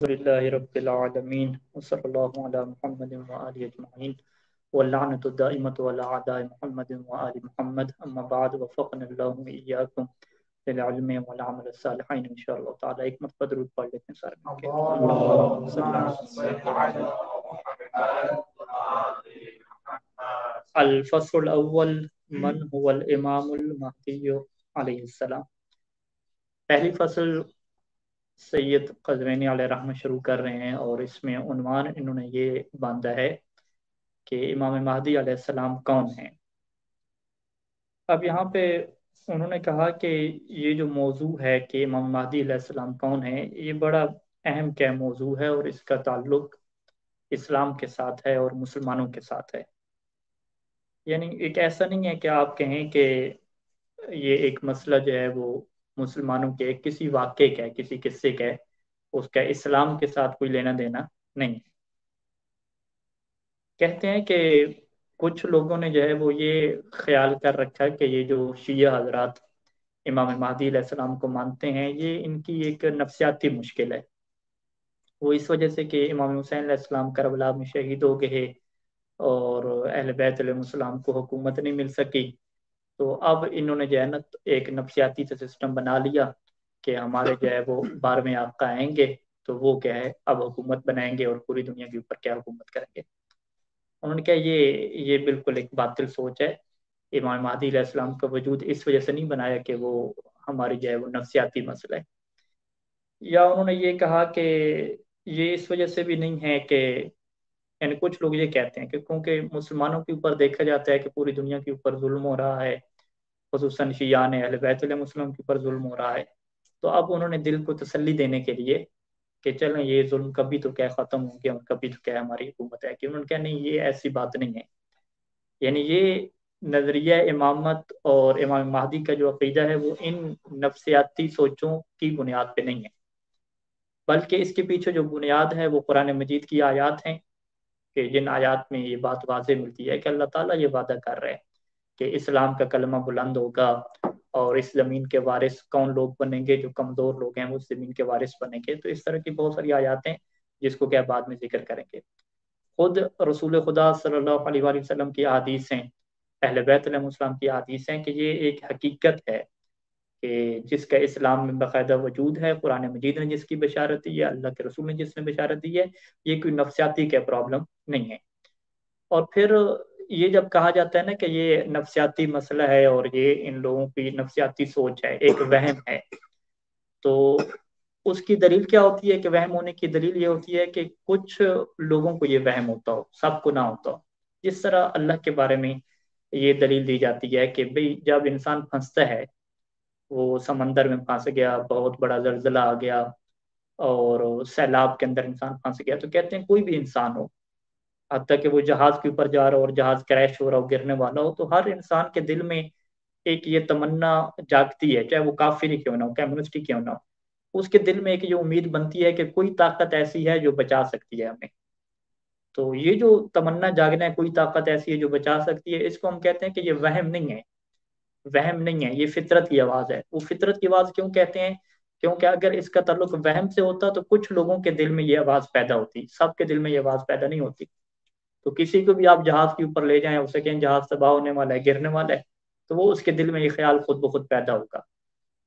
لله رب العالمين وصلى الله على محمد وآله أجمعين واللعنة الدائمة على أعداء محمد وآل محمد أما بعد وفقنا الله وإياكم للعلم والعمل الصالحين إن شاء الله تعالى ایک مرتبہ درود پڑھ لیتے ہیں سارے مل کے اللهم صل على الفصل الأول من هو الإمام المهدي علیہ السلام. پہلی فصل سید قزوینی علیہ رحمہ شروع کر رہے ہیں اور اس میں عنوان انہوں نے یہ باندھا ہے کہ امام مہدی علیہ السلام کون ہیں. اب یہاں پہ انہوں نے کہا کہ یہ جو موضوع ہے کہ امام مہدی علیہ السلام کون ہیں، یہ بڑا اہم کیا موضوع ہے اور اس کا تعلق اسلام کے ساتھ ہے اور مسلمانوں کے ساتھ ہے. یعنی ایک ایسا نہیں ہے کہ آپ کہیں کہ یہ ایک مسئلہ جو ہے وہ مسلمانوں کے کسی واقعے کا ہے، کسی قصے کا ہے، اس کا اسلام کے ساتھ کوئی لینا دینا نہیں. کہتے ہیں کہ کچھ لوگوں نے جو ہے وہ یہ خیال کر رکھا کہ یہ جو شیعہ حضرات امام مہدی علیہ السلام کو مانتے ہیں یہ ان کی ایک نفسیاتی مشکل ہے. وہ اس وجہ سے کہ امام حسین علیہ السلام کربلا میں شہید ہو گئے اور اہل بیت علیہ السلام کو حکومت نہیں مل سکی، تو اب انہوں نے جو ہے نا ایک نفسیاتی سسٹم بنا لیا کہ ہمارے جو ہے وہ 12ویں آقا آئیں گے تو وہ کیا ہے اب حکومت بنائیں گے اور پوری دنیا کے اوپر کیا حکومت کریں گے. انہوں نے کہا یہ بالکل ایک باطل سوچ ہے. امام مہدی علیہ السلام کا وجود اس وجہ سے نہیں بنایا کہ وہ ہماری جو ہے وہ نفسیاتی مسئلہ ہے. یا انہوں نے یہ کہا کہ یہ اس وجہ سے بھی نہیں ہے کہ یعنی کچھ لوگ یہ کہتے ہیں کہ کیونکہ مسلمانوں کے اوپر دیکھا جاتا ہے کہ پوری دنیا کے اوپر ظلم ہو رہا ہے، خصوصاً شیعان اہل بیت علیہ السلام کے اوپر ظلم ہو رہا ہے، تو اب انہوں نے دل کو تسلی دینے کے لیے کہ چلیں یہ ظلم کبھی تو کیا ختم ہو گیا اور کبھی تو کیا ہماری حکومت ہے، کہ انہوں نے کہا نہیں یہ ایسی بات نہیں ہے. یعنی یہ نظریہ امامت اور امام مہدی کا جو عقیدہ ہے وہ ان نفسیاتی سوچوں کی بنیاد پہ نہیں ہے، بلکہ اس کے پیچھے جو بنیاد ہے وہ قرآن مجید کی آیات ہیں کہ جن آیات میں یہ بات واضح ملتی ہے کہ اللہ تعالیٰ یہ وعدہ کر رہے ہیں کہ اسلام کا کلمہ بلند ہوگا اور اس زمین کے وارث کون لوگ بنیں گے، جو کمزور لوگ ہیں وہ اس زمین کے وارث بنیں گے. تو اس طرح کی بہت ساری آیات ہیں جس کو کیا بعد میں ذکر کریں گے. خود رسول خدا صلی اللہ علیہ وآلہ وسلم کی احادیث ہیں، اہل بیت علیہ السلام کی احادیث ہیں کہ یہ ایک حقیقت ہے کہ جس کا اسلام میں باقاعدہ وجود ہے. قرآن مجید نے جس کی بشارت دی ہے، اللہ کے رسول نے جس نے بشارت دی ہے، یہ کوئی نفسیاتی کا پرابلم نہیں ہے. اور پھر یہ جب کہا جاتا ہے نا کہ یہ نفسیاتی مسئلہ ہے اور یہ ان لوگوں کی نفسیاتی سوچ ہے، ایک وہم ہے، تو اس کی دلیل کیا ہوتی ہے کہ وہم ہونے کی دلیل یہ ہوتی ہے کہ کچھ لوگوں کو یہ وہم ہوتا ہو، سب کو نہ ہوتا ہو. جس طرح اللہ کے بارے میں یہ دلیل دی جاتی ہے کہ بھئی جب انسان پھنستا ہے، وہ سمندر میں پھنس گیا، بہت بڑا زلزلہ آ گیا اور سیلاب کے اندر انسان پھنس گیا، تو کہتے ہیں کوئی بھی انسان ہو، حتیٰ کہ وہ جہاز کے اوپر جا رہا ہو اور جہاز کریش ہو رہا ہو، گرنے والا ہو، تو ہر انسان کے دل میں ایک یہ تمنا جاگتی ہے، چاہے وہ کافر ہی کیوں نہ ہو، کمیونسٹ ہی کیوں نہ ہو، اس کے دل میں ایک یہ امید بنتی ہے کہ کوئی طاقت ایسی ہے جو بچا سکتی ہے ہمیں. تو یہ جو تمنا جاگنا ہے، کوئی طاقت ایسی ہے جو بچا سکتی ہے، اس کو ہم کہتے ہیں کہ یہ وہم نہیں ہے. وہم نہیں ہے، یہ فطرت کی آواز ہے. وہ فطرت کی آواز کیوں کہتے ہیں؟ کیونکہ اگر اس کا تعلق وہم سے ہوتا تو کچھ لوگوں کے دل میں یہ آواز پیدا ہوتی، سب کے دل میں یہ آواز پیدا نہیں ہوتی. تو کسی کو بھی آپ جہاز کے اوپر لے جائیں، اسے کہیں جہاز تباہ ہونے والا ہے، گرنے والا ہے، تو وہ اس کے دل میں یہ خیال خود بخود پیدا ہوگا.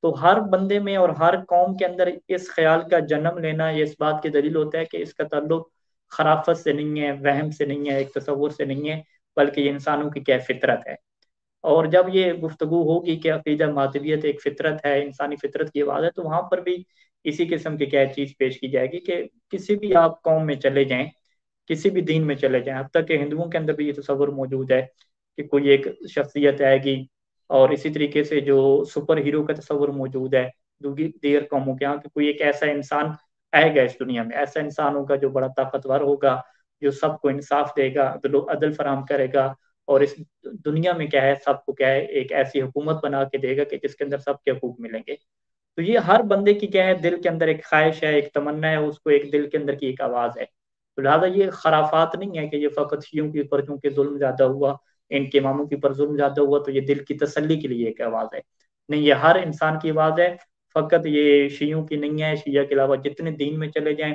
تو ہر بندے میں اور ہر قوم کے اندر اس خیال کا جنم لینا یہ اس بات کی دلیل ہوتا ہے کہ اس کا تعلق خرافت سے نہیں ہے، وہم سے نہیں ہے، ایک تصور سے نہیں ہے، بلکہ یہ انسانوں کی کیا فطرت ہے. اور جب یہ گفتگو ہوگی کہ عقیدہ ماتویت ایک فطرت ہے، انسانی فطرت کی آواز ہے، تو وہاں پر بھی اسی قسم کی کیا چیز پیش کی جائے گی کہ کسی بھی آپ قوم میں چلے جائیں، کسی بھی دین میں چلے جائیں، حتیٰ کہ ہندوؤں کے اندر بھی یہ تصور موجود ہے کہ کوئی ایک شخصیت آئے گی، اور اسی طریقے سے جو سپر ہیرو کا تصور موجود ہے دیگر قوموں کے یہاں کہ کوئی ایک ایسا انسان آئے گا اس دنیا میں، ایسا انسان ہوگا جو بڑا طاقتور ہوگا، جو سب کو انصاف دے گا، عدل فراہم کرے گا، اور اس دنیا میں کیا ہے سب کو کیا ہے ایک ایسی حکومت بنا کے دے گا کہ جس کے اندر سب کے حقوق ملیں گے. تو یہ ہر بندے کی کیا ہے دل کے اندر ایک خواہش ہے، ایک تمنا ہے، اس کو ایک دل کے اندر کی ایک آواز ہے. تو لہٰذا یہ خرافات نہیں ہے کہ یہ فقط شیعوں کے اوپر چونکہ ظلم زیادہ ہوا، ان کے اماموں کے اوپر ظلم زیادہ ہوا تو یہ دل کی تسلی کے لیے ایک آواز ہے. نہیں، یہ ہر انسان کی آواز ہے، فقط یہ شیعوں کی نہیں ہے. شیعہ کے علاوہ جتنے دین میں چلے جائیں،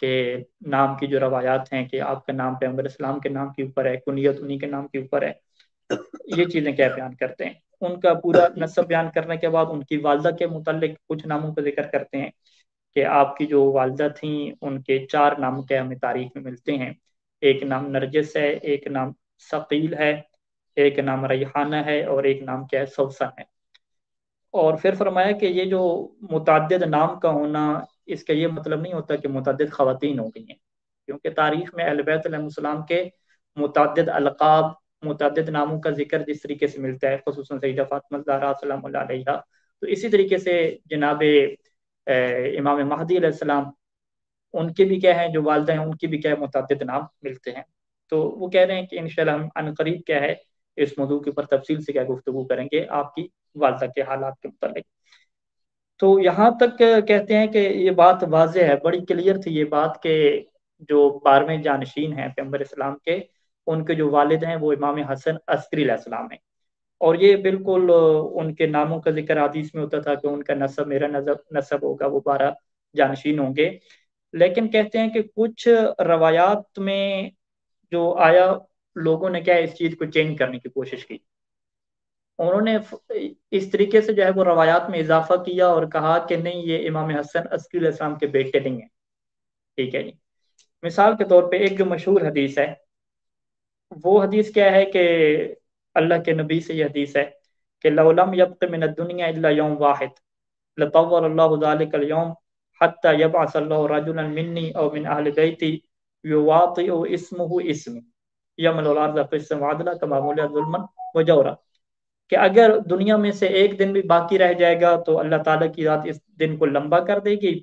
کہ نام کی جو روایات ہیں کہ آپ کا نام پیغمبر اسلام کے نام کے اوپر ہے، کنیت انہی کے نام کے اوپر ہے، یہ چیزیں کیا بیان کرتے ہیں۔ ان کا پورا نسب بیان کرنے کے بعد ان کی والدہ کے متعلق کچھ ناموں کا ذکر کرتے ہیں کہ آپ کی جو والدہ تھیں ان کے 4 نام کے ہمیں تاریخ میں ملتے ہیں۔ ایک نام نرجس ہے، ایک نام ثقیل ہے، ایک نام ریحانہ ہے، اور ایک نام کیا ہے، سوسن ہے۔ اور پھر فرمایا کہ یہ جو متعدد نام کا ہونا، اس کا یہ مطلب نہیں ہوتا کہ متعدد خواتین ہو گئی ہیں، کیونکہ تاریخ میں اہل بیت علیہ السلام کے متعدد القاب، متعدد ناموں کا ذکر جس طریقے سے ملتا ہے، خصوصاً سیدہ فاطمہ الزہرا سلام اللہ علیہا، تو اسی طریقے سے جناب امام مہدی علیہ السلام، ان کے بھی کیا ہیں جو والدہ ہیں ان کی بھی کیا ہے متعدد نام ملتے ہیں۔ تو وہ کہہ رہے ہیں کہ انشاءاللہ ہم عنقریب کیا ہے اس موضوع کے اوپر تفصیل سے کیا گفتگو کریں گے آپ کی والدہ کے حالات کے متعلق۔ تو یہاں تک کہتے ہیں کہ یہ بات واضح ہے، بڑی کلیئر تھی یہ بات کہ جو 12ویں جانشین ہیں پیغمبر اسلام کے، ان کے جو والد ہیں وہ امام حسن عسکری علیہ السلام ہیں، اور یہ بالکل ان کے ناموں کا ذکر حدیث میں ہوتا تھا کہ ان کا نسب میرا نسب ہوگا، وہ 12 جانشین ہوں گے۔ لیکن کہتے ہیں کہ کچھ روایات میں جو آیا، لوگوں نے کیا ہے اس چیز کو چینج کرنے کی کوشش کی، انہوں نے اس طریقے سے جو ہے وہ روایات میں اضافہ کیا اور کہا کہ نہیں یہ امام حسن عسکری علیہ السلام کے بیٹے نہیں ہیں، ٹھیک ہے جی۔ مثال کے طور پہ ایک جو مشہور حدیث ہے، وہ حدیث کیا ہے کہ اللہ کے نبی سے یہ حدیث ہے کہ لو لم یبق من الدنیا الا یوم واحد لطول اللہ ذلك اليوم حتى يبعث الله رجلا مني او من اهل بيتي يواطئ اسمه اسمي يمل الارض قسم عدلا كما مولى ظلما وجورا، کہ اگر دنیا میں سے ایک دن بھی باقی رہ جائے گا تو اللہ تعالیٰ کی ذات اس دن کو لمبا کر دے گی،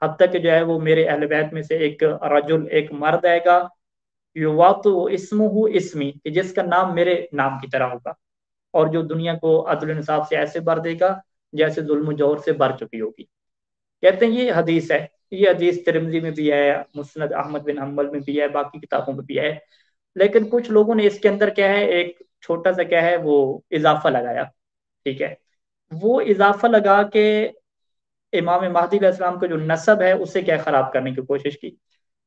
حتیٰ کہ جو ہے وہ میرے اہل بیت میں سے ایک رجل، ایک مرد آئے گا، یواطئ اسمه اسمی، کہ جس کا نام میرے نام کی طرح ہوگا، اور جو دنیا کو عدل و انصاف سے ایسے بھر دے گا جیسے ظلم و جور سے بھر چکی ہوگی۔ کہتے ہیں یہ حدیث ہے، یہ حدیث ترمذی میں بھی ہے، مسند احمد بن حنبل میں بھی ہے، باقی کتابوں میں بھی ہے، لیکن کچھ لوگوں نے اس کے اندر کیا ہے ایک چھوٹا سا کیا ہے وہ اضافہ لگایا، ٹھیک ہے۔ وہ اضافہ لگا کے امام مہدی علیہ السلام کا جو نسب ہے اسے کیا خراب کرنے کی کوشش کی۔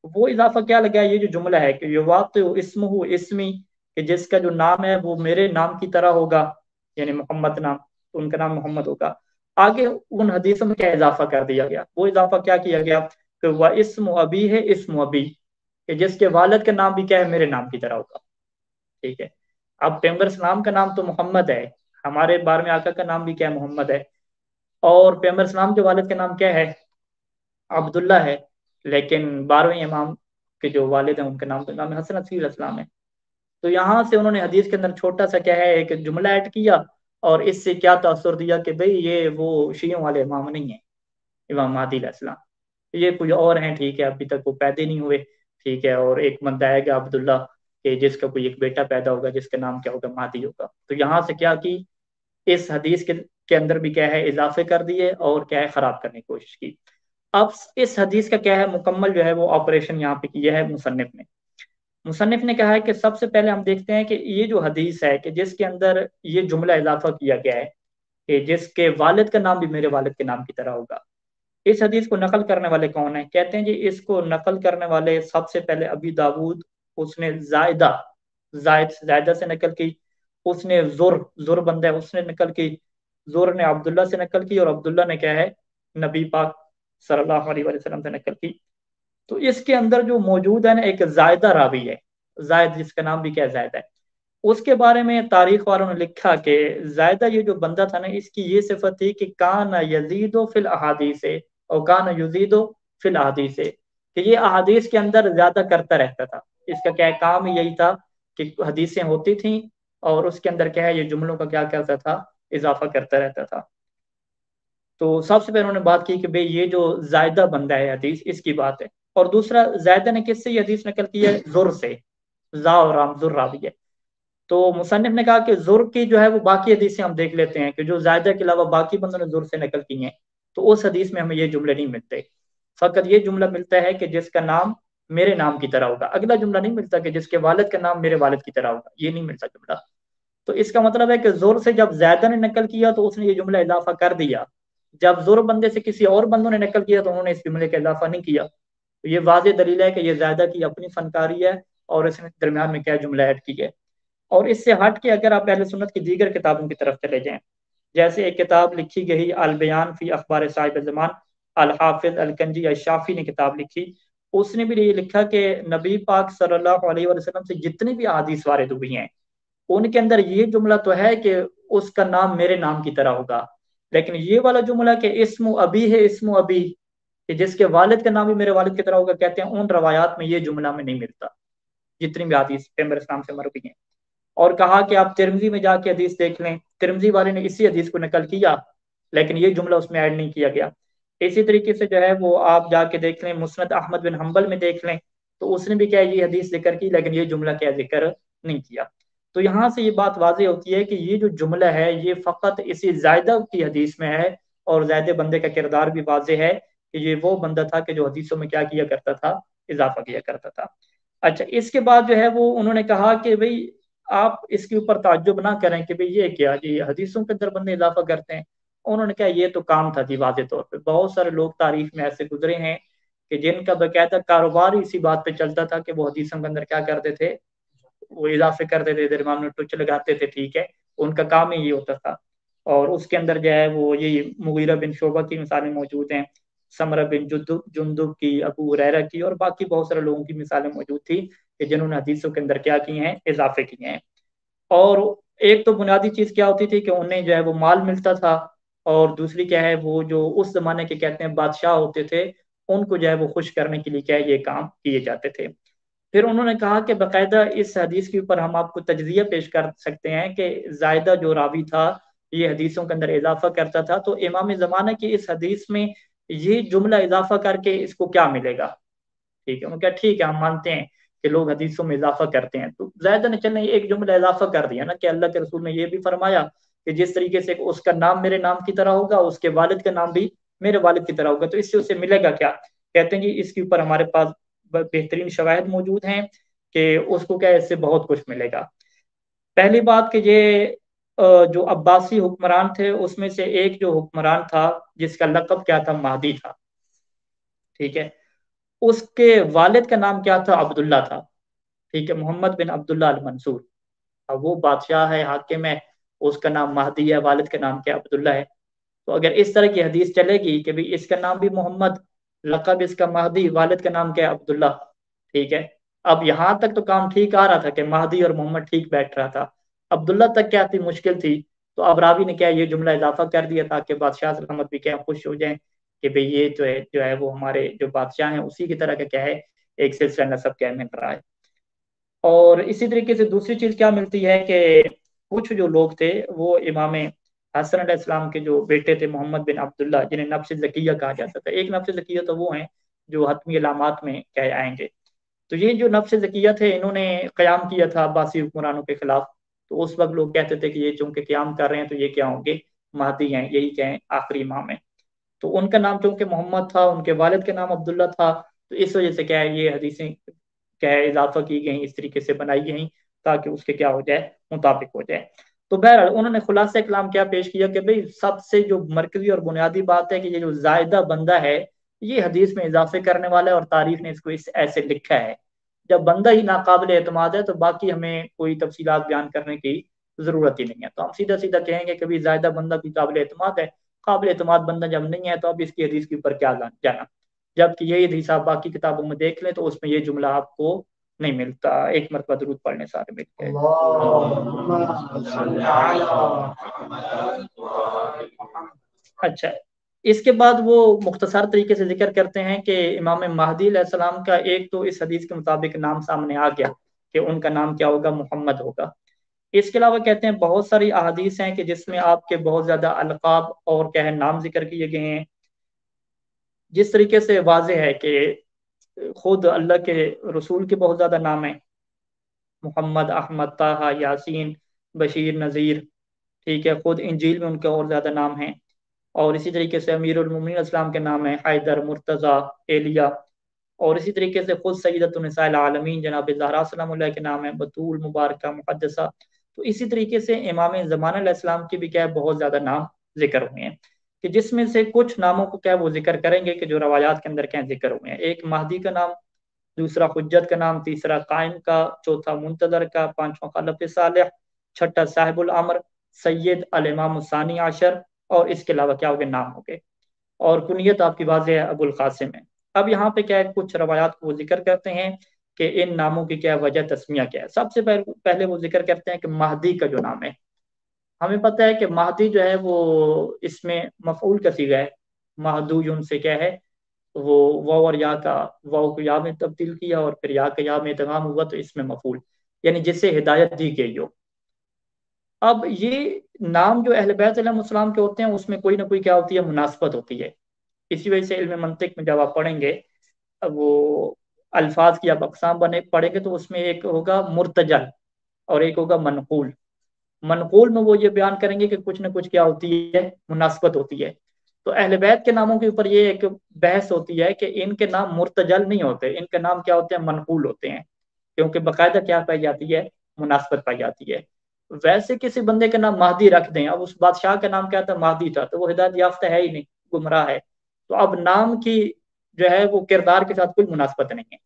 وہ اضافہ کیا لگا، یہ جو جملہ ہے کہ یواطئ اسمہ اسمی، کہ جس کا جو نام ہے وہ میرے نام کی طرح ہوگا، یعنی محمد نام، تو ان کا نام محمد ہوگا۔ آگے ان حدیثوں میں کیا اضافہ کر دیا گیا، وہ اضافہ کیا کیا گیا کہ وہ اسم ابی ہے اسم ابی، کہ جس کے والد کا نام بھی کیا ہے میرے نام کی طرح ہوگا، ٹھیک ہے۔ اب پیغمبر اسلام کا نام تو محمد ہے، ہمارے 12ویں آقا کا نام بھی کیا ہے محمد ہے، اور پیغمبر اسلام کے والد کا نام کیا ہے عبداللہ ہے، لیکن 12ویں امام کے جو والد ہیں ان کا نام تو امام حسن عسکری علیہ السلام ہے۔ تو یہاں سے انہوں نے حدیث کے اندر چھوٹا سا کیا ہے ایک جملہ ایڈ کیا، اور اس سے کیا تاثر دیا کہ بھئی یہ وہ شیعوں والے امام نہیں ہیں امام مہدی علیہ السلام، یہ کوئی اور ہیں، ٹھیک ہے، ابھی تک وہ پیدا نہیں ہوئے، ٹھیک ہے، اور ایک بندہ آئے گا عبداللہ، کہ جس کا کوئی ایک بیٹا پیدا ہوگا جس کا نام کیا ہوگا مہدی ہوگا۔ تو یہاں سے کیا کی اس حدیث کے اندر بھی کیا ہے اضافے کر دیے اور کیا ہے خراب کرنے کی کوشش کی۔ اب اس حدیث کا کیا ہے مکمل جو ہے وہ آپریشن یہاں پہ کیا ہے مصنف نے کہا ہے کہ سب سے پہلے ہم دیکھتے ہیں کہ یہ جو حدیث ہے کہ جس کے اندر یہ جملہ اضافہ کیا گیا ہے کہ جس کے والد کا نام بھی میرے والد کے نام کی طرح ہوگا، اس حدیث کو نقل کرنے والے کون ہیں؟ کہتے ہیں جی اس کو نقل کرنے والے سب سے پہلے ابی داود، اس نے زائدہ سے نقل کی، اس نے زر بندہ ہے اس نے نقل کی، زر نے عبداللہ سے نقل کی، اور عبداللہ نے کیا ہے نبی پاک صلی اللہ علیہ وسلم سے نقل کی۔ تو اس کے اندر جو موجود ہے نا ایک زائدہ راوی ہے، زائد جس کا نام بھی کیا ہے زائدہ ہے، اس کے بارے میں تاریخ والوں نے لکھا کہ زائدہ یہ جو بندہ تھا نا اس کی یہ صفت تھی کہ کان یزید فی الاحادیث، اور کان یزید فی الاحادیث، کہ یہ احادیث کے اندر زیادہ کرتا رہتا تھا، اس کا کیا کام یہی تھا کہ حدیثیں ہوتی تھیں اور اس کے اندر کیا ہے یہ جملوں کا کیا کرتا تھا اضافہ کرتا رہتا تھا۔ تو سب سے پہلے انہوں نے بات کی کہ بھئی یہ جو زائدہ بندہ ہے حدیث اس کی بات ہے، اور دوسرا زائدہ نے کس سے یہ حدیث نقل کی ہے؟ زر سے، زا اور رام زر راوی ہے۔ تو مصنف نے کہا کہ زر کی جو ہے وہ باقی حدیثیں ہم دیکھ لیتے ہیں کہ جو زائدہ کے علاوہ باقی بندوں نے زر سے نقل کی ہیں، تو اس حدیث میں ہمیں یہ جملے نہیں ملتے، فقط یہ جملہ ملتا ہے کہ جس کا نام میرے نام کی طرح ہوگا، اگلا جملہ نہیں ملتا کہ جس کے والد کا نام میرے والد کی طرح ہوگا، یہ نہیں ملتا جملہ۔ تو اس کا مطلب ہے کہ زور سے جب زائدہ نے نقل کیا تو اس نے یہ جملہ اضافہ کر دیا، جب زور بندے سے کسی اور بندوں نے نقل کیا تو انہوں نے اس جملے کا اضافہ نہیں کیا۔ تو یہ واضح دلیل ہے کہ یہ زائدہ کی اپنی فنکاری ہے اور اس نے درمیان میں کیا جملہ ایڈ کی ہے۔ اور اس سے ہٹ کے اگر آپ اہل سنت کی دیگر کتابوں کی طرف چلے جائیں، جیسے ایک کتاب لکھی گئی البیان فی اخبار صاحب زمان، الحافظ الکنجی الشافی نے کتاب لکھی، اس نے بھی یہ لکھا کہ نبی پاک صلی اللہ علیہ وسلم سے جتنی بھی احادیث وارد ہوئی ہیں ان کے اندر یہ جملہ تو ہے کہ اس کا نام میرے نام کی طرح ہوگا، لیکن یہ والا جملہ کہ اسم ابی ہے، اسم ابی کہ جس کے والد کا نام بھی میرے والد کی طرح ہوگا، کہتے ہیں ان روایات میں یہ جملہ میں نہیں ملتا جتنی بھی حدیث پیغمبر اسلام سے مروی ہیں۔ اور کہا کہ آپ ترمذی میں جا کے حدیث دیکھ لیں، ترمذی والے نے اسی حدیث کو نقل کیا لیکن یہ جملہ اس میں ایڈ نہیں کیا گیا۔ اسی طریقے سے جو ہے وہ آپ جا کے دیکھ لیں مسند احمد بن حنبل میں دیکھ لیں، تو اس نے بھی کیا یہ حدیث ذکر کی لیکن یہ جملہ کیا ذکر نہیں کیا۔ تو یہاں سے یہ بات واضح ہوتی ہے کہ یہ جو جملہ ہے یہ فقط اسی زائدہ کی حدیث میں ہے، اور زائدہ بندے کا کردار بھی واضح ہے کہ یہ وہ بندہ تھا کہ جو حدیثوں میں کیا کیا کرتا تھا، اضافہ کیا کرتا تھا۔ اچھا، اس کے بعد جو ہے وہ انہوں نے کہا کہ بھئی آپ اس کے اوپر تعجب نہ کریں کہ بھئی یہ کیا جی حدیثوں کے اندر بندے اضافہ کرتے ہیں۔ انہوں نے کہا یہ تو کام تھا جی، واضح طور پہ بہت سارے لوگ تاریخ میں ایسے گزرے ہیں کہ جن کا باقاعدہ کاروبار ہی اسی بات پہ چلتا تھا کہ وہ حدیثوں کے اندر کیا کرتے تھے، وہ اضافے کرتے تھے، درمیان میں ٹچ لگاتے تھے، ٹھیک ہے، ان کا کام ہی یہ ہوتا تھا۔ اور اس کے اندر جو ہے وہ یہی مغیرہ بن شعبہ کی مثالیں موجود ہیں، سمرہ بن جندب کی، ابو ہریرہ کی، اور باقی بہت سارے لوگوں کی مثالیں موجود تھی کہ جنہوں نے حدیثوں کے اندر کیا کی ہیں، اضافے کیے ہیں۔ اور ایک تو بنیادی چیز کیا ہوتی تھی کہ انہیں جو ہے وہ مال ملتا تھا، اور دوسری کیا ہے وہ جو اس زمانے کے کہتے ہیں بادشاہ ہوتے تھے ان کو جو ہے وہ خوش کرنے کے لیے کیا ہے یہ کام کیے جاتے تھے۔ پھر انہوں نے کہا کہ باقاعدہ اس حدیث کے اوپر ہم آپ کو تجزیہ پیش کر سکتے ہیں کہ زائدہ جو راوی تھا یہ حدیثوں کے اندر اضافہ کرتا تھا، تو امام زمانہ کی اس حدیث میں یہ جملہ اضافہ کر کے اس کو کیا ملے گا، ٹھیک ہے، انہوں نے کہا ٹھیک ہے ہم مانتے ہیں کہ لوگ حدیثوں میں اضافہ کرتے ہیں، تو زائدہ نے چلنے ایک جملہ اضافہ کر دیا نا کہ اللہ کے رسول نے یہ بھی فرمایا کہ جس طریقے سے اس کا نام میرے نام کی طرح ہوگا اس کے والد کا نام بھی میرے والد کی طرح ہوگا، تو اس سے اسے ملے گا کیا؟ کہتے ہیں جی اس کے اوپر ہمارے پاس بہترین شواہد موجود ہیں کہ اس کو کیا اس سے بہت کچھ ملے گا۔ پہلی بات کہ یہ جو عباسی حکمران تھے اس میں سے ایک جو حکمران تھا جس کا لقب کیا تھا، مہدی تھا، ٹھیک ہے، اس کے والد کا نام کیا تھا، عبداللہ تھا، ٹھیک ہے، محمد بن عبداللہ المنصور۔ اب وہ بادشاہ ہے، حاکم ہے، اس کا نام مہدی ہے، والد کا نام کیا عبداللہ ہے۔ تو اگر اس طرح کی حدیث چلے گی کہ بھی اس کا نام بھی محمد، لقب اس کا مہدی، والد کا نام کیا عبداللہ، ٹھیک ہے، اب یہاں تک تو کام ٹھیک آ رہا تھا کہ مہدی اور محمد ٹھیک بیٹھ رہا تھا، عبداللہ تک کیا تھی، مشکل تھی، تو اب راوی نے کیا یہ جملہ اضافہ کر دیا تاکہ بادشاہ سلامت بھی کیا خوش ہو جائیں کہ بھئی یہ جو ہے وہ ہمارے جو بادشاہ ہیں اسی کی طرح کا کیا ہے ایک سلسلہ نسب کیا مل رہا ہے۔ اور اسی طریقے سے دوسری چیز کیا ملتی ہے کہ کچھ جو لوگ تھے وہ امام حسن علیہ السلام کے جو بیٹے تھے محمد بن عبداللہ، جنہیں نفس زکیہ کہا جاتا تھا، ایک نفس زکیہ تو وہ ہیں جو حتمی علامات میں کہے آئیں گے، تو یہ جو نفس زکیہ تھے انہوں نے قیام کیا تھا عباسی حکمرانوں کے خلاف، تو اس وقت لوگ کہتے تھے کہ یہ چونکہ قیام کر رہے ہیں تو یہ کیا ہوں گے، مہدی ہیں، یہی کہیں آخری امام ہیں۔ تو ان کا نام چونکہ محمد تھا، ان کے والد کا نام عبداللہ تھا، تو اس وجہ سے کیا ہے یہ حدیثیں کیا ہے اضافہ کی گئیں، اس طریقے سے بنائی گئیں تاکہ اس کے کیا ہو جائے، مطابق ہو جائے۔ تو بہرحال انہوں نے خلاصہ کلام کیا پیش کیا کہ بھئی سب سے جو مرکزی اور بنیادی بات ہے کہ یہ جو زائدہ بندہ ہے یہ حدیث میں اضافے کرنے والا ہے، اور تاریخ نے اس کو ایسے لکھا ہے۔ جب بندہ ہی ناقابل اعتماد ہے تو باقی ہمیں کوئی تفصیلات بیان کرنے کی ضرورت ہی نہیں ہے، تو ہم سیدھا سیدھا کہیں گے کہ بھی زائدہ بندہ بھی قابل اعتماد ہے، قابل اعتماد بندہ جب نہیں ہے تو اب اس کی حدیث کے اوپر کیا جانا، جبکہ یہی حدیث آپ باقی کتابوں میں دیکھ لیں تو اس میں یہ جملہ آپ کو نہیں ملتا۔ ایک مرتبہ درود پڑھنے سارے مل کے۔ اچھا، اس کے بعد وہ مختصر طریقے سے ذکر کرتے ہیں کہ امام مہدی علیہ السلام کا ایک تو اس حدیث کے مطابق نام سامنے آ گیا کہ ان کا نام کیا ہوگا، محمد ہوگا۔ اس کے علاوہ کہتے ہیں بہت ساری احادیث ہیں کہ جس میں آپ کے بہت زیادہ القاب اور کیا ہے نام ذکر کیے گئے ہیں، جس طریقے سے واضح ہے کہ خود اللہ کے رسول کے بہت زیادہ نام ہیں، محمد، احمد، طہ، یاسین، بشیر، نذیر، ٹھیک ہے، خود انجیل میں ان کے اور زیادہ نام ہیں، اور اسی طریقے سے امیر المومنین اسلام کے نام ہیں حیدر، مرتضیٰ، ایلیا، اور اسی طریقے سے خود سیدۃ النساء العالمین جناب زہرا سلام اللہ کے نام ہیں، بطول، مبارکہ، مقدسہ۔ تو اسی طریقے سے امام زمانہ علیہ السلام کے بھی کیا ہے بہت زیادہ نام ذکر ہوئے ہیں کہ جس میں سے کچھ ناموں کو کیا وہ ذکر کریں گے کہ جو روایات کے اندر کیا ذکر ہوئے ہیں. ایک مہدی کا نام، دوسرا حجت کا نام، تیسرا قائم کا، چوتھا منتظر کا، پانچواں خلف صالح، چھٹا صاحب الامر، سید الامام الثانی عشر، اور اس کے علاوہ کیا ہو گئے نام ہو گئے. اور کنیت آپ کی واضح ہے ابو القاسم ہے. اب یہاں پہ کیا ہے کچھ روایات کو وہ ذکر کرتے ہیں کہ ان ناموں کی کیا وجہ تسمیہ کیا ہے. سب سے پہلے وہ ذکر کرتے ہیں کہ مہدی کا جو نام ہے، ہمیں پتہ ہے کہ مہدی جو ہے وہ اس میں مفعول کا صیغہ ہے. مہدو ان سے کیا ہے وہ واو اور یا کا، واو کو یا میں تبدیل کیا اور پھر یا کا یا میں ادغام ہوا تو اس میں مفعول، یعنی جس سے ہدایت دی گئی ہو. اب یہ نام جو اہل بیت علیہ السلام کے ہوتے ہیں اس میں کوئی نہ کوئی کیا ہوتی ہے مناسبت ہوتی ہے. اسی وجہ سے علم منطق میں جب آپ پڑھیں گے اب وہ الفاظ کی آپ اقسام پڑھیں گے تو اس میں ایک ہوگا مرتجل اور ایک ہوگا منقول. منقول میں وہ یہ بیان کریں گے کہ کچھ نہ کچھ کیا ہوتی ہے مناسبت ہوتی ہے. تو اہل بیت کے ناموں کے اوپر یہ ایک بحث ہوتی ہے کہ ان کے نام مرتجل نہیں ہوتے، ان کے نام کیا ہوتے ہیں منقول ہوتے ہیں، کیونکہ باقاعدہ کیا پائی جاتی ہے مناسبت پائی جاتی ہے. ویسے کسی بندے کا نام مہدی رکھ دیں، اب اس بادشاہ کا نام کیا تھا مہدی تھا، تو وہ ہدایت یافتہ ہے ہی نہیں، گمراہ ہے. تو اب نام کی جو ہے وہ کردار کے ساتھ کوئی مناسبت نہیں ہے.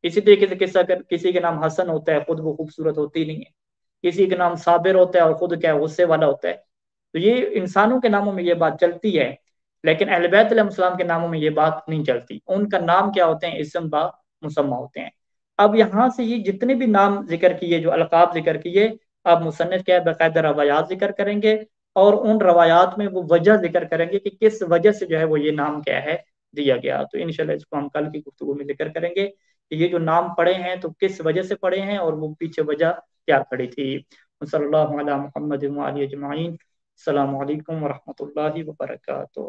اسی طریقے سے کسی کے نام حسن ہوتا ہے خود وہ خوبصورت ہوتی نہیں ہے، کسی کا نام صابر ہوتا ہے اور خود کیا غصے والا ہوتا ہے. تو یہ انسانوں کے ناموں میں یہ بات چلتی ہے، لیکن اہل بیت علیہ السلام کے ناموں میں یہ بات نہیں چلتی. ان کا نام کیا ہوتے ہیں اسم با مسمى ہوتے ہیں. اب یہاں سے یہ جتنے بھی نام ذکر کیے جو القاب ذکر کیے، اب مصنف کیا ہے باقاعدہ روایات ذکر کریں گے اور ان روایات میں وہ وجہ ذکر کریں گے کہ کس وجہ سے جو ہے وہ یہ نام کیا ہے دیا گیا. تو انشاءاللہ اس کو ہم کل کی گفتگو میں ذکر کریں گے کہ یہ جو نام پڑے ہیں تو کس وجہ سے پڑے ہیں اور وہ پیچھے وجہ کیا کھڑی تھی. صلی اللہ علی محمد و علی اجمعین. السلام علیکم ورحمۃ اللہ وبرکاتہ.